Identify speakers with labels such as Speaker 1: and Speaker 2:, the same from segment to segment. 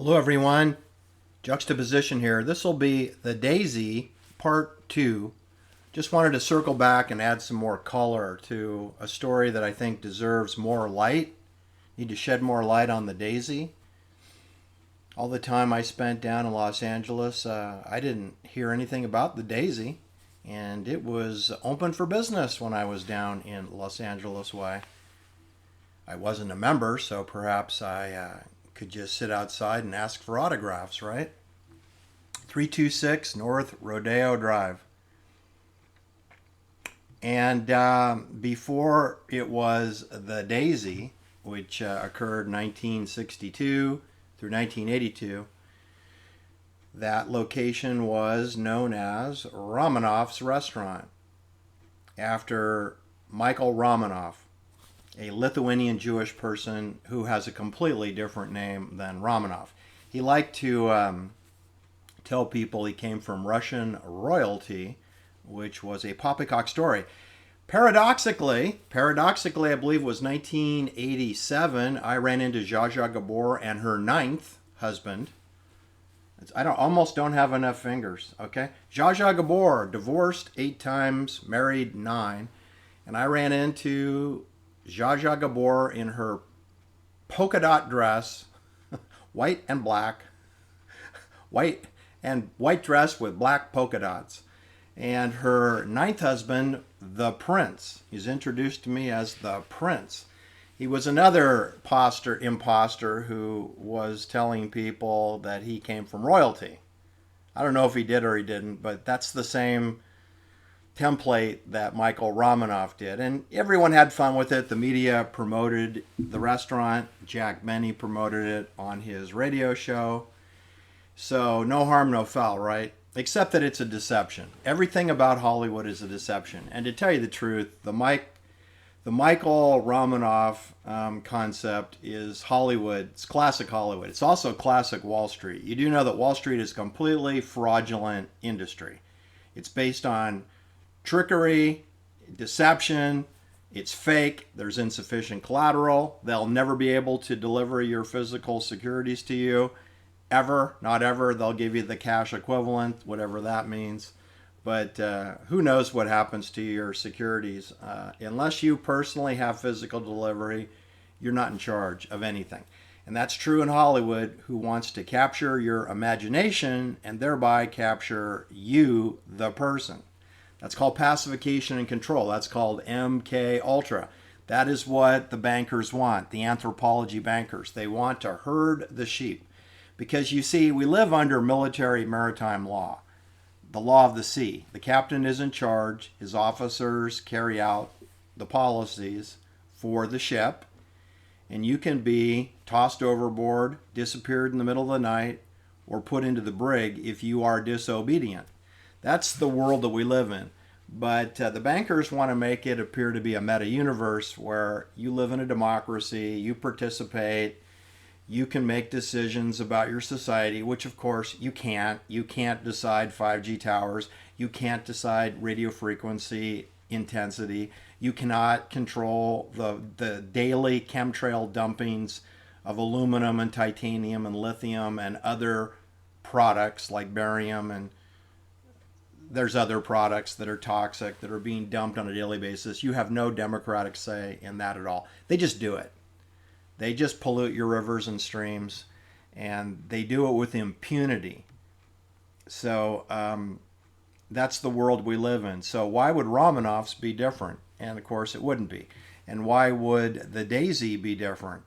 Speaker 1: Hello, everyone. Juxtaposition here. This will be the Daisy Part 2. Just wanted to circle back and add some more color to a story that I think deserves more light. Need to shed more light on the Daisy. All the time I spent down in Los Angeles, I didn't hear anything about the Daisy, and it was open for business when I was down in Los Angeles way. I wasn't a member, so perhaps I could just sit outside and ask for autographs, right? 326 North Rodeo Drive. And before it was the Daisy, which occurred 1962 through 1982, that location was known as Romanoff's Restaurant, after Michael Romanoff, a Lithuanian Jewish person who has a completely different name than Romanoff. He liked to tell people he came from Russian royalty, which was a poppycock story. Paradoxically, I believe it was 1987, I ran into Zsa Zsa Gabor and her ninth husband. Almost don't have enough fingers, okay? Zsa Zsa Gabor, divorced 8 times, married 9. And I ran into Zsa Zsa Gabor in her polka dot dress, white and black, white dress with black polka dots. And her ninth husband, the Prince. He's introduced to me as the Prince. He was another imposter who was telling people that he came from royalty. I don't know if he did or he didn't, but that's the same template that Michael Romanoff did. And everyone had fun with it. The media promoted the restaurant. Jack Benny promoted it on his radio show. So no harm, no foul, right? Except that it's a deception. Everything about Hollywood is a deception. And to tell you the truth, the Michael Romanoff concept is Hollywood. It's classic Hollywood. It's also classic Wall Street. You do know that Wall Street is a completely fraudulent industry. It's based on trickery, deception. It's fake. There's insufficient collateral. They'll never be able to deliver your physical securities to you. Ever, not ever. They'll give you the cash equivalent, whatever that means. But who knows what happens to your securities. Unless you personally have physical delivery, you're not in charge of anything. And that's true in Hollywood, who wants to capture your imagination and thereby capture you, the person. That's called pacification and control. That's called MK Ultra. That is what the bankers want, the anthropology bankers. They want to herd the sheep. Because you see, we live under military maritime law, the law of the sea. The captain is in charge. His officers carry out the policies for the ship. And you can be tossed overboard, disappeared in the middle of the night, or put into the brig if you are disobedient. That's the world that we live in. But the bankers want to make it appear to be a meta-universe where you live in a democracy, you participate, you can make decisions about your society, which of course you can't. You can't decide 5G towers. You can't decide radio frequency intensity. You cannot control the daily chemtrail dumpings of aluminum and titanium and lithium and other products like barium, and there's other products that are toxic that are being dumped on a daily basis. You have no democratic say in that at all. They just do it. They just pollute your rivers and streams, and they do it with impunity. So that's the world we live in. So why would Romanoff's be different? And of course it wouldn't be. And why would the Daisy be different?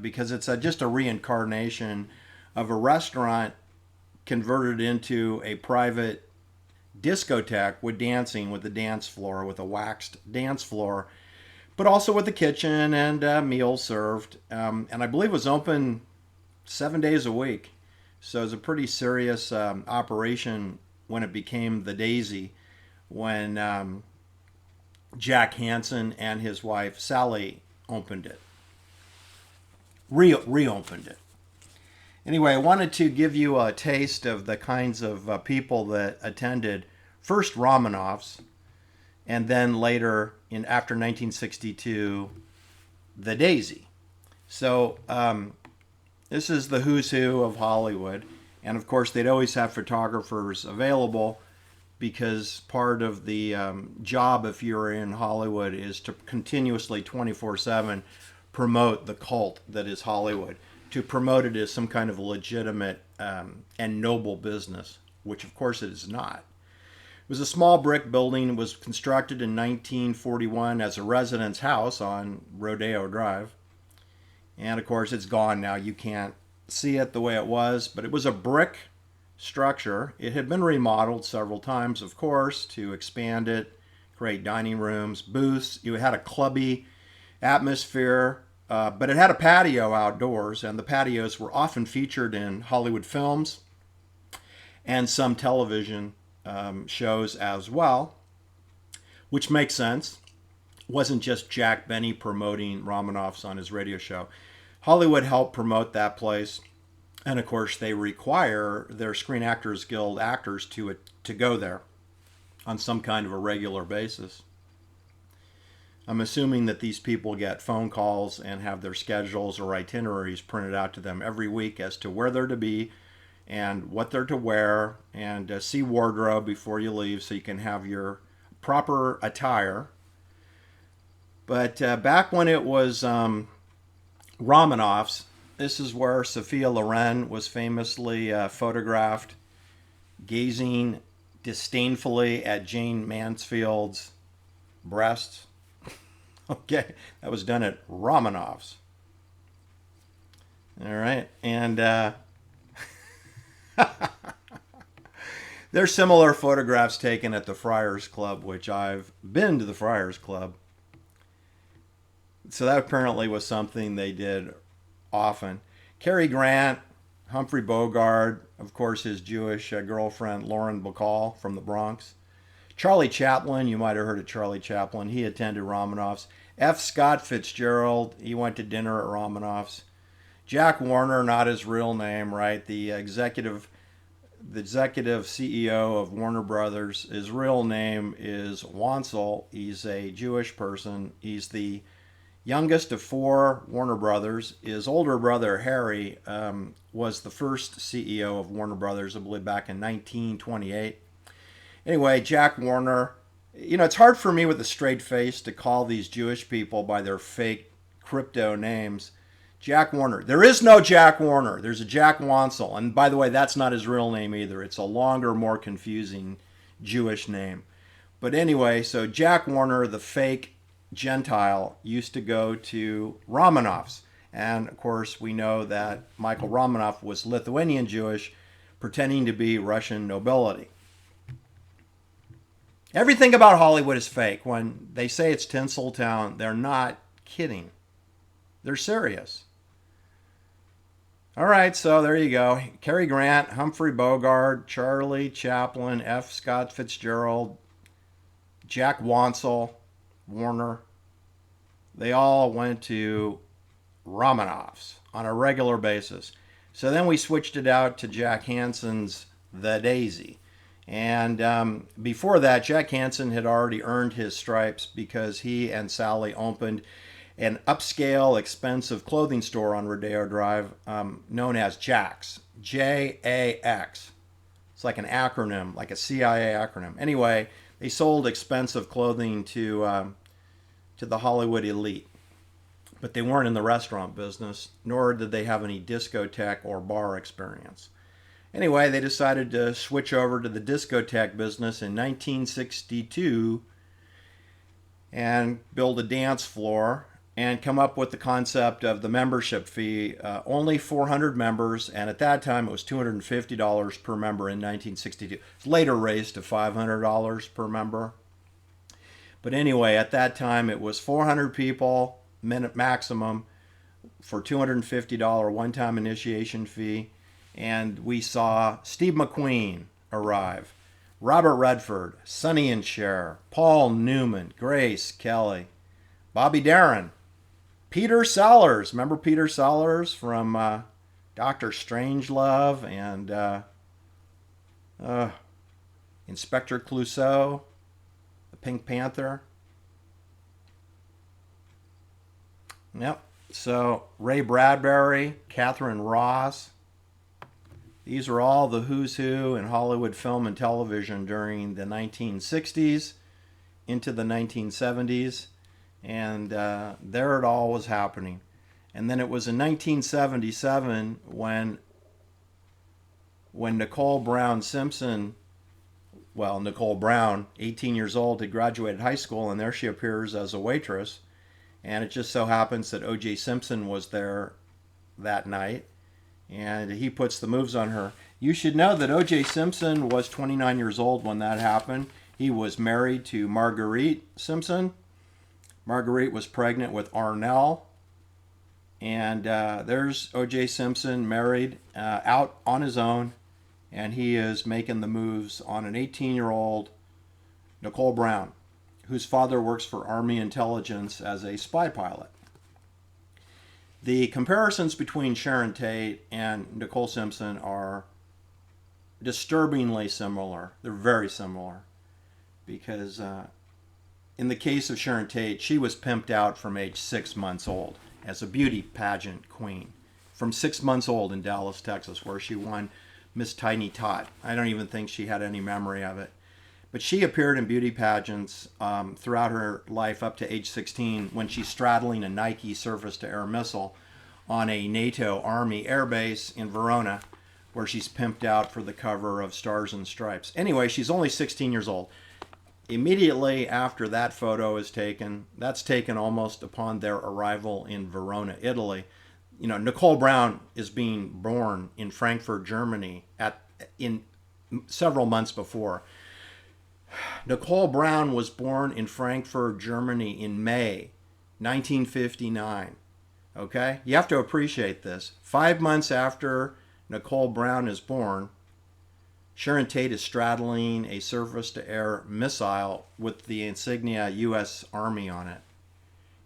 Speaker 1: Because it's just a reincarnation of a restaurant converted into a private discotheque with dancing, with a dance floor, with a waxed dance floor, but also with the kitchen and meals served. And I believe it was open 7 days a week. So it was a pretty serious operation when it became the Daisy, when Jack Hansen and his wife Sally opened it, reopened it. Anyway, I wanted to give you a taste of the kinds of people that attended first Romanoff's, and then later, after 1962, the Daisy. So This is the who's who of Hollywood. And of course, they'd always have photographers available because part of the job, if you're in Hollywood, is to continuously 24/7 promote the cult that is Hollywood, to promote it as some kind of legitimate and noble business, which of course it is not. It was a small brick building. It was constructed in 1941 as a residence house on Rodeo Drive. And of course, it's gone now. You can't see it the way it was, but it was a brick structure. It had been remodeled several times, of course, to expand it, create dining rooms, booths. You had a clubby atmosphere, but it had a patio outdoors, and the patios were often featured in Hollywood films and some television shows as well, which makes sense. It wasn't just Jack Benny promoting Romanoff's on his radio show. Hollywood helped promote that place, and of course they require their Screen Actors Guild actors to go there on some kind of a regular basis. I'm assuming that these people get phone calls and have their schedules or itineraries printed out to them every week as to where they're to be and what they're to wear, and see wardrobe before you leave so you can have your proper attire. But back when it was Romanoff's, this is where Sophia Loren was famously photographed gazing disdainfully at Jane Mansfield's breasts. Okay, that was done at Romanoff's. All right, and there's similar photographs taken at the Friars Club, which I've been to the Friars Club. So that apparently was something they did often. Cary Grant, Humphrey Bogart, of course his Jewish girlfriend Lauren Bacall from the Bronx. Charlie Chaplin, you might have heard of Charlie Chaplin. He attended Romanoff's. F. Scott Fitzgerald, he went to dinner at Romanoff's. Jack Warner, not his real name, right? The executive CEO of Warner Brothers. His real name is Wansel. He's a Jewish person. He's the youngest of four Warner Brothers. His older brother, Harry, was the first CEO of Warner Brothers, I believe, back in 1928. Anyway, Jack Warner, it's hard for me with a straight face to call these Jewish people by their fake crypto names. Jack Warner. There is no Jack Warner. There's a Jack Wansel. And by the way, that's not his real name either. It's a longer, more confusing Jewish name. But anyway, so Jack Warner, the fake Gentile, used to go to Romanoff's. And of course, we know that Michael Romanoff was Lithuanian Jewish, pretending to be Russian nobility. Everything about Hollywood is fake. When they say it's Tinseltown, they're not kidding. They're serious. All right, so there you go. Cary Grant, Humphrey Bogart, Charlie Chaplin, F. Scott Fitzgerald, Jack Wansel, Warner. They all went to Romanoff's on a regular basis. So then we switched it out to Jack Hansen's The Daisy. And before that, Jack Hansen had already earned his stripes because he and Sally opened an upscale, expensive clothing store on Rodeo Drive known as Jax. Jax. It's like an acronym, like a CIA acronym. Anyway, they sold expensive clothing to the Hollywood elite. But they weren't in the restaurant business, nor did they have any discotheque or bar experience. Anyway, they decided to switch over to the discotheque business in 1962 and build a dance floor and come up with the concept of the membership fee. Only 400 members, and at that time it was $250 per member in 1962. It was later raised to $500 per member. But anyway, at that time it was 400 people, minute maximum, for $250 one-time initiation fee. And we saw Steve McQueen arrive, Robert Redford, Sonny and Cher, Paul Newman, Grace Kelly, Bobby Darin, Peter Sellers. Remember Peter Sellers from Dr. Strangelove and Inspector Clouseau, the Pink Panther? Yep. So Ray Bradbury, Catherine Ross, these are all the who's who in Hollywood film and television during the 1960s into the 1970s. And there it all was happening. And then it was in 1977 when Nicole Brown Simpson, well, Nicole Brown, 18 years old, had graduated high school, and there she appears as a waitress. And it just so happens that O.J. Simpson was there that night, and he puts the moves on her. You should know that O.J. Simpson was 29 years old when that happened. He was married to Marguerite Simpson. Marguerite was pregnant with Arnell. And there's O.J. Simpson married out on his own, and he is making the moves on an 18-year-old Nicole Brown, whose father works for Army intelligence as a spy pilot. The comparisons between Sharon Tate and Nicole Simpson are disturbingly similar. They're very similar because in the case of Sharon Tate, she was pimped out from age 6 months old as a beauty pageant queen. From 6 months old in Dallas, Texas, where she won Miss Tiny Tot. I don't even think she had any memory of it. But she appeared in beauty pageants throughout her life up to age 16 when she's straddling a Nike surface-to-air missile on a NATO Army air base in Verona, where she's pimped out for the cover of Stars and Stripes. Anyway, she's only 16 years old. Immediately after that photo is taken, that's taken almost upon their arrival in Verona, Italy. You know, Nicole Brown is being born in Frankfurt, Germany, in several months before. Nicole Brown was born in Frankfurt, Germany in May 1959. Okay? You have to appreciate this. 5 months after Nicole Brown is born, Sharon Tate is straddling a surface-to-air missile with the insignia U.S. Army on it.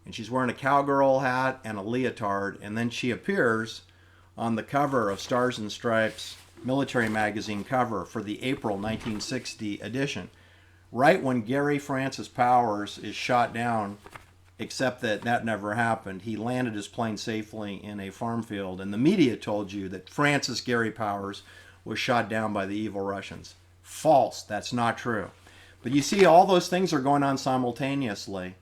Speaker 1: And she's wearing a cowgirl hat and a leotard, and then she appears on the cover of Stars and Stripes military magazine cover for the April 1960 edition. Right when Gary Francis Powers is shot down, except that that never happened. He landed his plane safely in a farm field, and the media told you that Francis Gary Powers was shot down by the evil Russians. False. That's not true. But you see, all those things are going on simultaneously.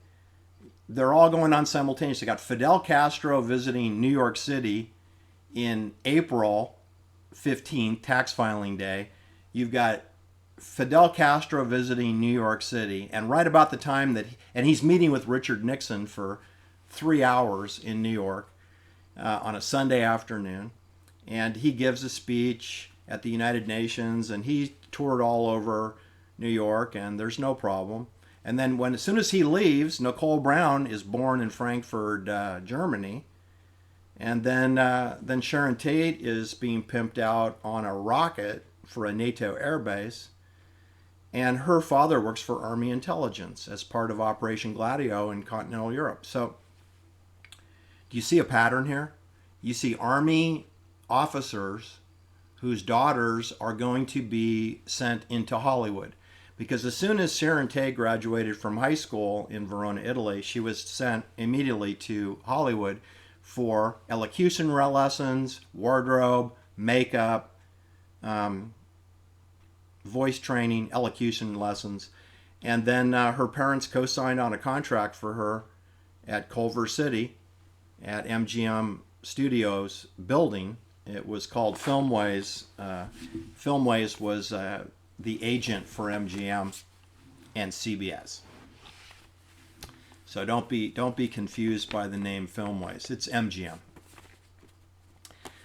Speaker 1: They're all going on simultaneously. You got Fidel Castro visiting New York City in April 15th, tax filing day. You've got Fidel Castro visiting New York City, and right about the time that he's meeting with Richard Nixon for 3 hours in New York on a Sunday afternoon, and he gives a speech at the United Nations, and he toured all over New York, and there's no problem. And then as soon as he leaves, Nicole Brown is born in Frankfurt, Germany, and then Sharon Tate is being pimped out on a rocket for a NATO airbase. And her father works for Army intelligence as part of Operation Gladio in continental Europe. So, do you see a pattern here? You see Army officers whose daughters are going to be sent into Hollywood. Because as soon as Sharon Tate graduated from high school in Verona, Italy, she was sent immediately to Hollywood for elocution lessons, wardrobe, makeup, voice training, elocution lessons. And then her parents co-signed on a contract for her at Culver City at MGM Studios building. It was called Filmways. Filmways was the agent for MGM and CBS. So don't be confused by the name Filmways. It's MGM.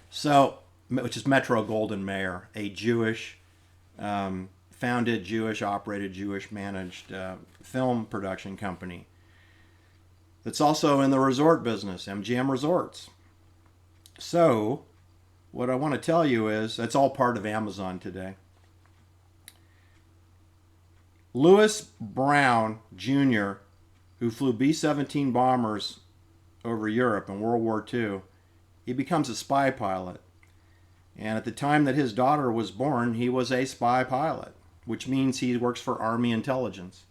Speaker 1: So, which is Metro Goldwyn Mayer, a Jewish founded, Jewish operated, Jewish managed film production company that's also in the resort business, MGM Resorts. So, what I want to tell you is that's all part of Amazon today. Louis Brown Jr., who flew B-17 bombers over Europe in World War II, he becomes a spy pilot. And at the time that his daughter was born, he was a spy pilot, which means he works for Army intelligence.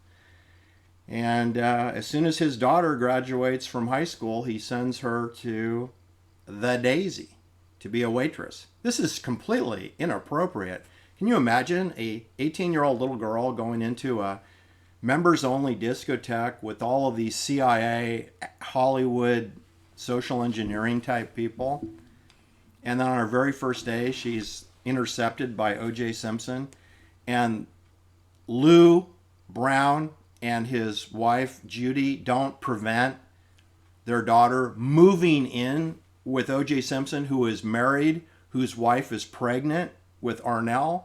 Speaker 1: And as soon as his daughter graduates from high school, he sends her to the Daisy to be a waitress. This is completely inappropriate. Can you imagine a 18-year-old little girl going into a members only discotheque with all of these CIA, Hollywood, social engineering type people? And then on her very first day, she's intercepted by O.J. Simpson. And Lou Brown and his wife, Judy, don't prevent their daughter moving in with O.J. Simpson, who is married, whose wife is pregnant with Arnell.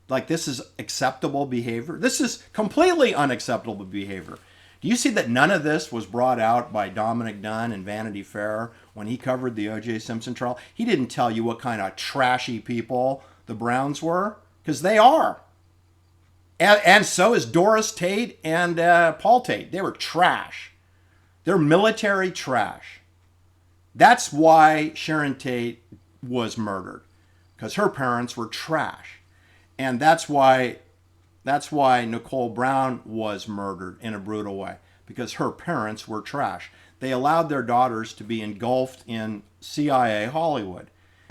Speaker 1: Like, this is acceptable behavior? This is completely unacceptable behavior. Do you see that none of this was brought out by Dominic Dunn in Vanity Fair when he covered the O.J. Simpson trial? He didn't tell you what kind of trashy people the Browns were, because they are. And so is Doris Tate and Paul Tate. They were trash. They're military trash. That's why Sharon Tate was murdered, because her parents were trash. And that's why Nicole Brown was murdered in a brutal way, because her parents were trash. They allowed their daughters to be engulfed in CIA Hollywood.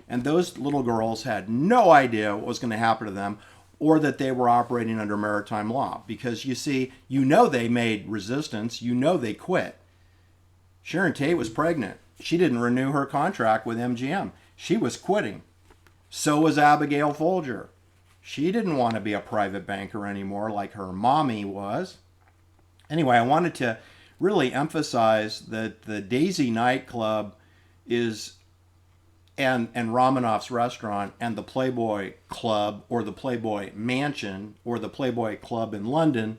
Speaker 1: And those little girls had no idea what was going to happen to them, or that they were operating under maritime law. Because you see, they made resistance, they quit. Sharon Tate was pregnant. She didn't renew her contract with MGM. She was quitting. So was Abigail Folger. She didn't want to be a private banker anymore like her mommy was. Anyway, I wanted to really emphasize that the Daisy nightclub is, and Romanoff's restaurant, and the Playboy Club or the Playboy Mansion or the Playboy Club in London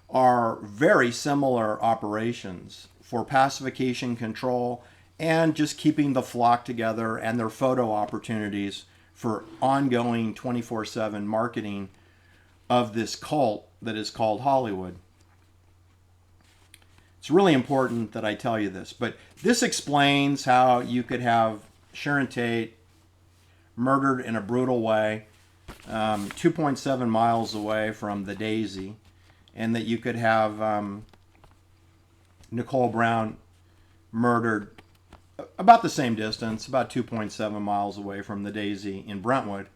Speaker 1: are very similar operations for pacification control and just keeping the flock together, and their photo opportunities for ongoing 24/7 marketing of this cult that is called Hollywood. It's really important that I tell you this, but this explains how you could have Sharon Tate murdered in a brutal way, 2.7 miles away from the Daisy, and that you could have Nicole Brown murdered about the same distance, about 2.7 miles away from the Daisy in Brentwood.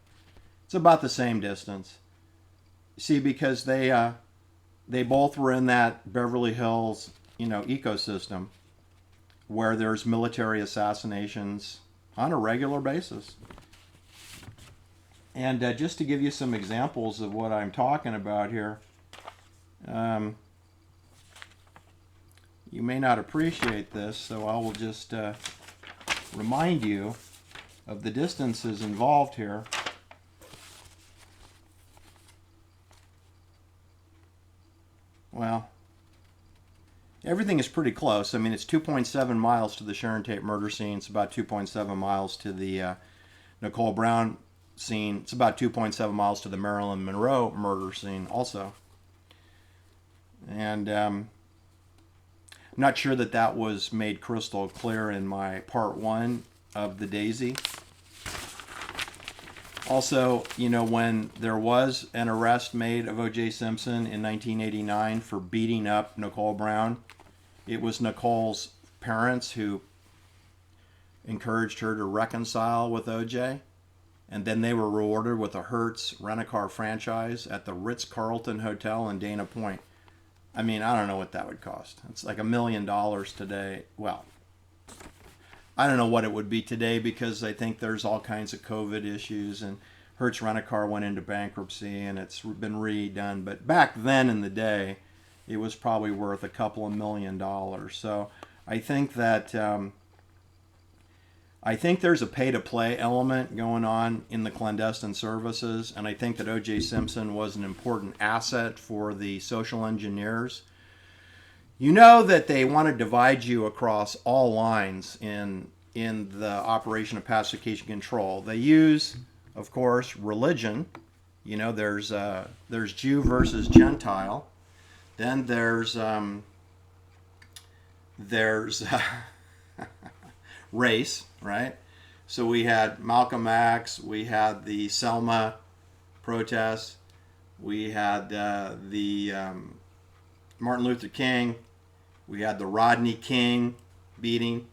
Speaker 1: It's about the same distance. See, because they both were in that Beverly Hills, ecosystem where there's military assassinations on a regular basis. And just to give you some examples of what I'm talking about here, you may not appreciate this, so I will just remind you of the distances involved here. Well, everything is pretty close. I mean, it's 2.7 miles to the Sharon Tate murder scene. It's about 2.7 miles to the Nicole Brown scene. It's about 2.7 miles to the Marilyn Monroe murder scene also. And I'm not sure that was made crystal clear in my part 1 of the Daisy. Also, when there was an arrest made of O.J. Simpson in 1989 for beating up Nicole Brown, it was Nicole's parents who encouraged her to reconcile with O.J., and then they were rewarded with a Hertz rent-a-car franchise at the Ritz-Carlton Hotel in Dana Point. I mean, I don't know what that would cost. It's like $1 million today. Well, I don't know what it would be today, because I think there's all kinds of COVID issues, and Hertz Rent-A-Car went into bankruptcy and it's been redone. But back then in the day, it was probably worth a couple of $1 million. So I think that there's a pay-to-play element going on in the clandestine services, and I think that O.J. Simpson was an important asset for the social engineers. You know that they want to divide you across all lines in the operation of pacification control. They use, of course, religion. There's Jew versus Gentile. Then there's race, right? So we had Malcolm X, we had the Selma protests, we had the Martin Luther King. We had the Rodney King beating,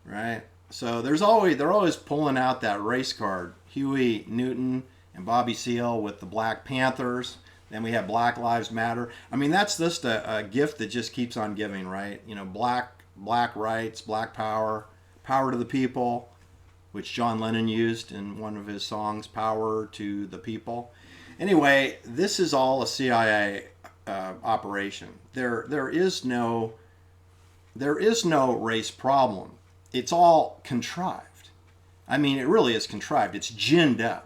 Speaker 1: right? So they're always pulling out that race card. Huey Newton and Bobby Seale with the Black Panthers. Then we have Black Lives Matter. I mean, that's just a gift that just keeps on giving, right? You know, black rights, black power, power to the people, which John Lennon used in one of his songs, Power to the People. Anyway, this is all a CIA operation. There is no race problem. It's all contrived. I mean, it really is contrived. It's ginned up.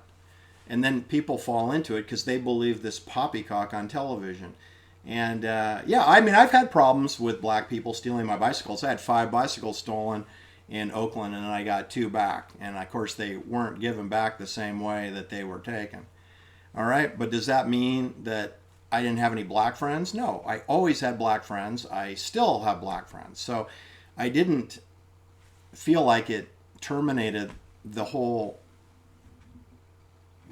Speaker 1: And then people fall into it because they believe this poppycock on television. And yeah, I mean, I've had problems with black people stealing my bicycles. I had 5 bicycles stolen in Oakland, and I got 2 back. And of course, they weren't given back the same way that they were taken. All right, but does that mean that I didn't have any black friends? No, I always had black friends. I still have black friends. So I didn't feel like it terminated the whole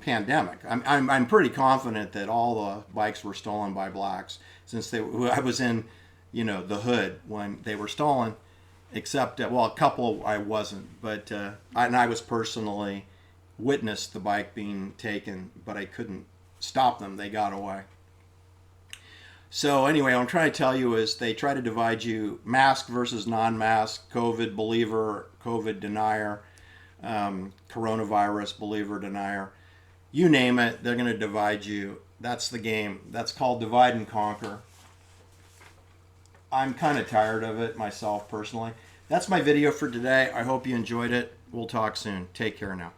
Speaker 1: pandemic. I'm pretty confident that all the bikes were stolen by blacks, since I was in, you know, the hood when they were stolen, except well, a couple I wasn't, but I was personally witnessed the bike being taken, but I couldn't stop them. They got away. So anyway, what I'm trying to tell you is they try to divide you mask versus non-mask, COVID believer, COVID denier, coronavirus believer, denier. You name it, they're going to divide you. That's the game. That's called divide and conquer. I'm kind of tired of it myself personally. That's my video for today. I hope you enjoyed it. We'll talk soon. Take care now.